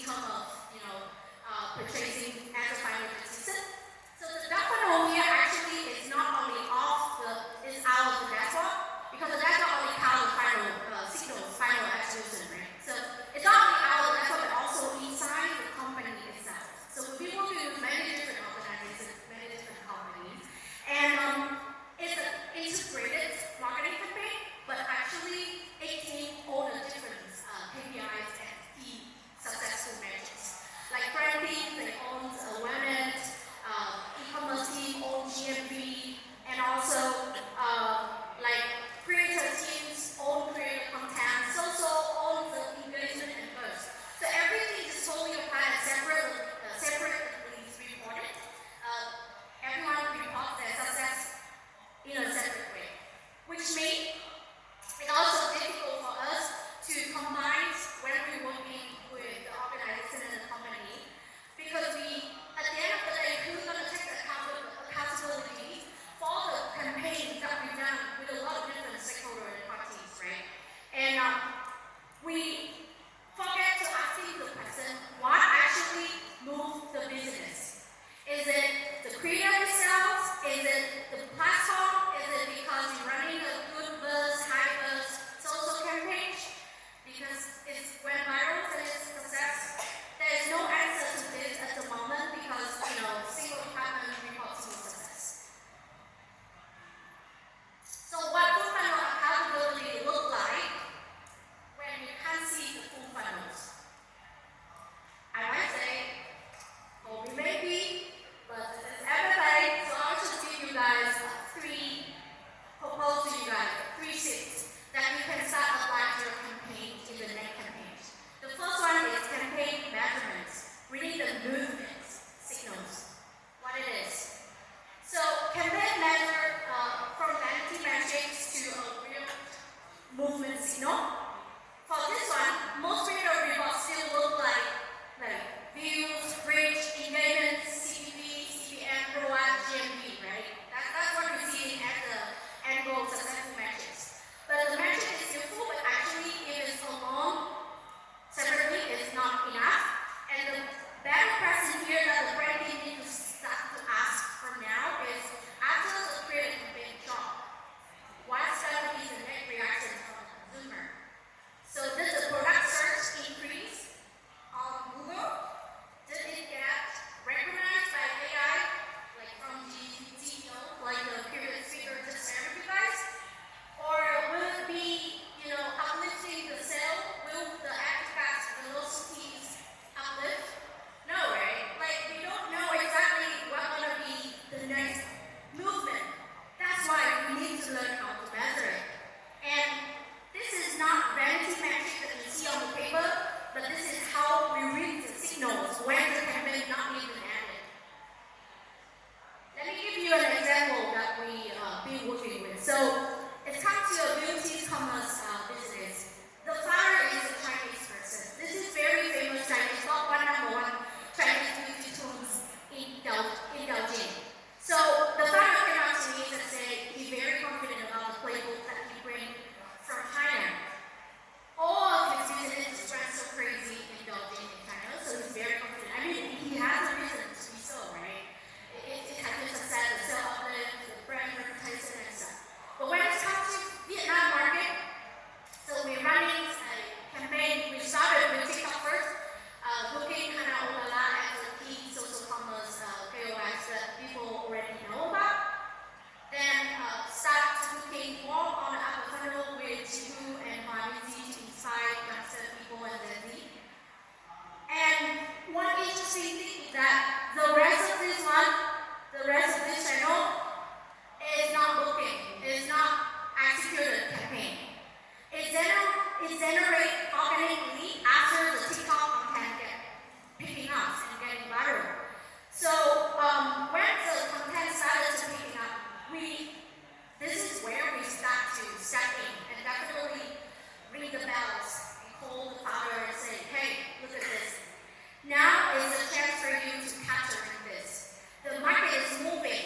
terms of, purchasing as a final decision. So the dark funnel here actually is not only is out of the dashboard, because the dashboard only counts the final signals, final execution, right? So it's not only out of the dashboard, but also inside the company itself. So we've been working with many different organizations, many different companies, and it's an integrated marketing campaign, but actually it takes all the different KPIs and key successful metrics. Like branding, they own awareness, e-commerce team own GMV, and also like creator teams own creator content, social own the engagement and burst. So everything is totally applied and separately reported. Everyone reports their success in a separate way, which means it's also difficult for us to combine when we're working with the organization and the company, because at the end of the day, who's going to take the accountability for the campaigns that we've done with a lot of different stakeholder parties, right? And we forget to ask the question, what actually moves the business? Is it the creator itself? Is it the platform? Is it because you're running a good buzz, high buzz social campaign? Because it's went viral and it's a success. There's no answer to this at the moment because, single department reports to success. So what full funnel accountability look like when you can't see the full funnels? I might say, we may be, but it's everybody. So I'll just give you guys propose to you guys three shifts that you can start applying to your campaign in the next campaign. The first one is campaign measurements. We need the movements, signals, what it is. So campaign measure from vanity metrics to a real movement signal. For this one, most video reports still look like views, reach, engagement, CPV, CPM, ROI, GMV, right? That's what we're seeing as the end goal successful metrics. But the metric is useful, but actually if it's alone, separately, it's not enough. And the better question here that the branding need to start to ask from now is, after the creative campaign drop, what's going to be the next reaction from the consumer? So did the product search increase on Google? Did it get recognized by AI, like from the CEO, like the previous speaker just shared with you guys? Or will it be, uplifting the sale? Will the artifacts velocities uplift? No, right? Like, we don't know exactly what's going to be the next movement. That's why we need to learn how to measure it. And this is not vanity metric that you see on the paper, but this is how we read the signals when the campaign is not even ended. Let me give you an example that we been working with. So it comes to a beauty commerce business. The founder is a Chinese person. This is very famous Chinese, top number one Chinese beauty tools in Beijing. So the founder came out to me and said he's very confident about the playbook that he brings from China. All of his business is run so crazy in Beijing in China, so he's very confident. I mean, he has a reason to be so, right? It has been success, the sale uplift, the brand reputation and stuff. But when it comes to Vietnam market, so we're running a campaign. We started with TikTok first, looking kind of at the key social commerce KOS that people already know about. Then start looking more on the upper funnel with Jibu and Huawei to inspire youngster people and Gen Z. And one interesting thing is that the rest of this channel is not booking, is not executed campaign. It generates organically after the TikTok content get picking up and getting viral. So when the content started to picking up, this is where we start to step in and definitely ring the bells and call the founder and say, hey, look at this. Now is the chance for you to capture this. The market is moving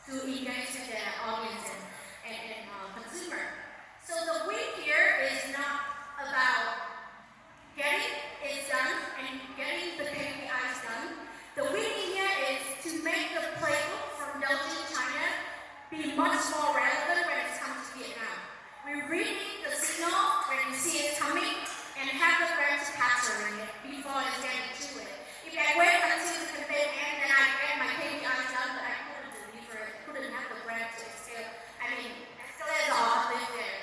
to engage with their audience and consumer. So the win here is not about getting it done and getting the KPIs done. The win here is to make the playbook from Belgium, China be much more relevant when it comes to Vietnam. We read the signal when we see it coming and have the brand to capture it before it's getting to it. If I wait until the campaign ends and I get my KPIs done, but I couldn't deliver it, couldn't have the brand to scale. I mean, escalate all live there,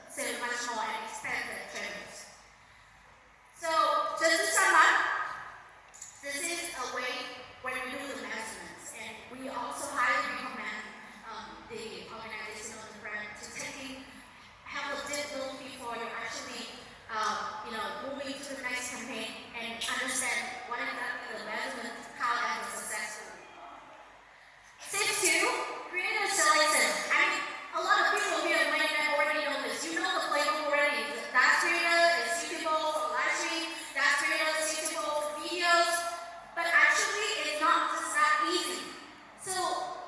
sell much more and expand the channels. So, just to sum up, this is a way when we do the measurements, and we also highly recommend the organization of the brand to have a deep look before you actually moving to the next campaign and understand what exactly the measurement count as successful. Step 2, creator selection. I mean, a lot of people here might already know this. You know the playbook already. That creator is suitable for live stream. That creator is suitable for videos. But actually, it's not just that easy. So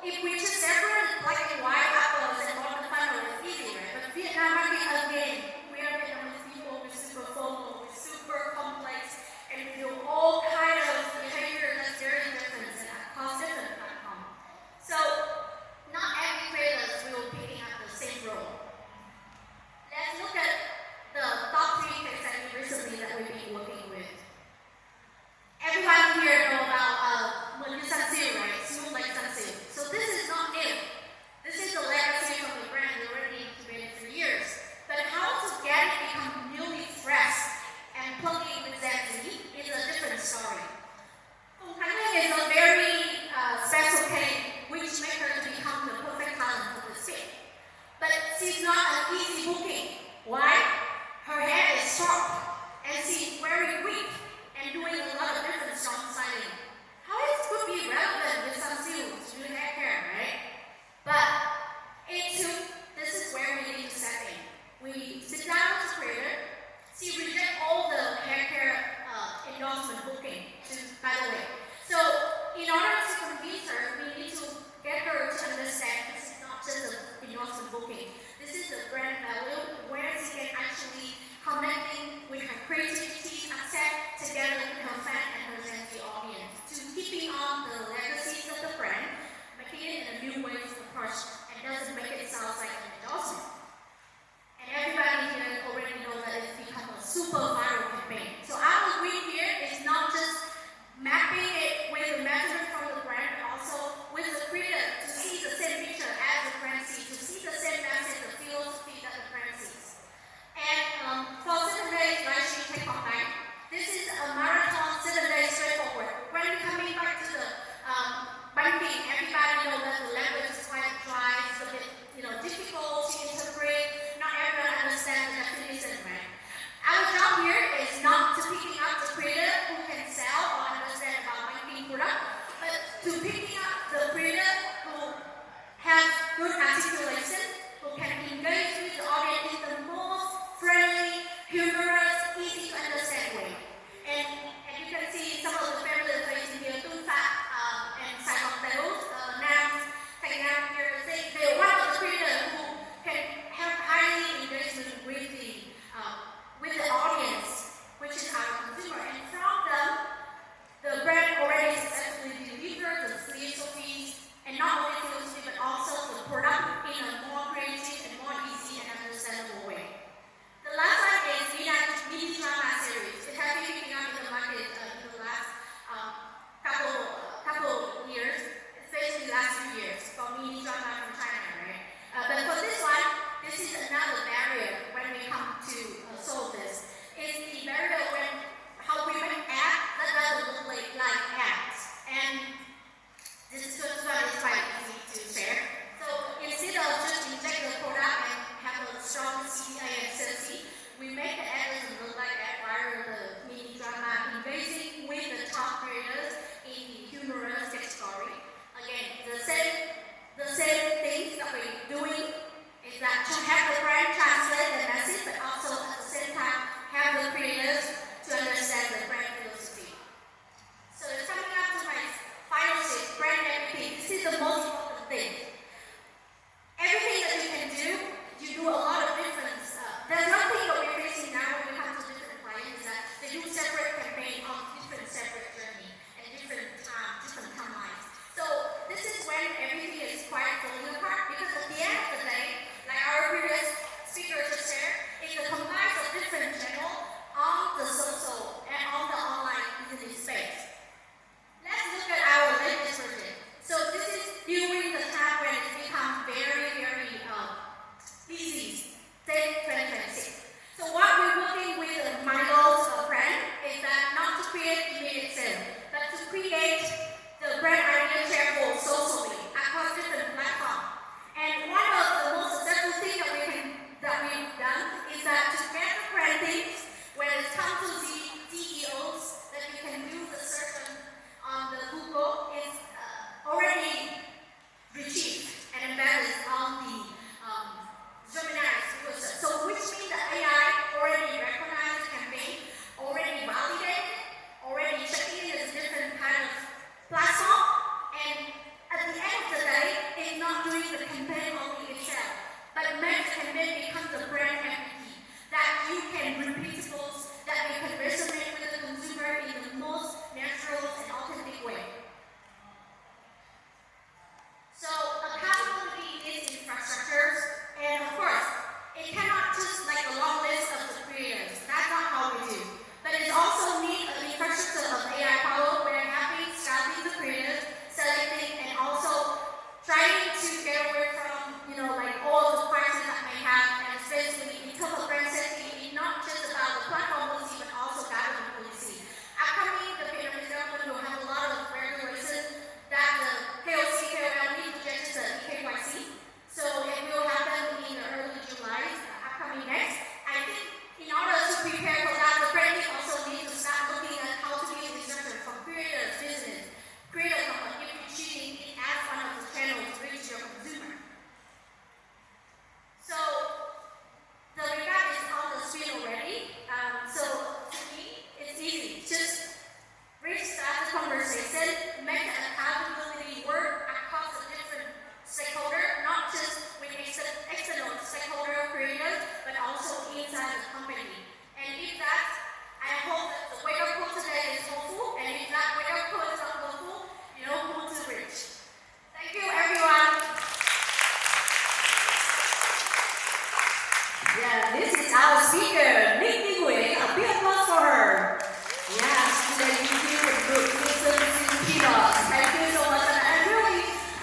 if we just separate black and white uploads and bottom funnel, it's easy, right? But Vietnam market again, we are Vietnamese people with super formal, with super complex, and we do all kind of behavior that's very different and across different platforms. So not every creators will be picking up the same role. Let's look at the top 3 case studies recently that we've been working with. Everyone here know about Sunsil, right? Smooth like Sunsil. So this is not new. This is the legacy from the brand we already incubated for years. But how to get it become newly fresh and plug in with Gen Z is a different story. Phùng Khánh Linh is a very special case which made her to become the perfect talent for the state. But she's not an easy booking. Why? Her head is sharp and she's very weak and doing a lot of different song styling. How it could be relevant with some suits to hair care, right? But this is where we need to step in. We sit down with the creator, she reject all the hair care endorsement booking, by the way. So in order to convince her, we need to get her to understand this is not just an endorsement booking. This is the brand value where she can actually connecting with her creativity, accept together with her fan and her Gen Z audience to keeping on the legacies of the brand, making it in a new way to approach and doesn't make it sound like an endorsement. And everybody here already knows that it's become a super viral campaign. So our win here is not just mapping it with the measurement from the brand, but also with the creator to see the same picture as the brand sees, to see the same message, the philosophy that the brand sees. And for 7 days live stream take online, this is a marathon 7 days straightforward. When we're coming back to the banking, everybody knows that the language is quite dry, it's a bit difficult to interpret. Not everyone understands the definition, right? Our job here is not to picking up the creator who can sell or understand about banking product, but to pick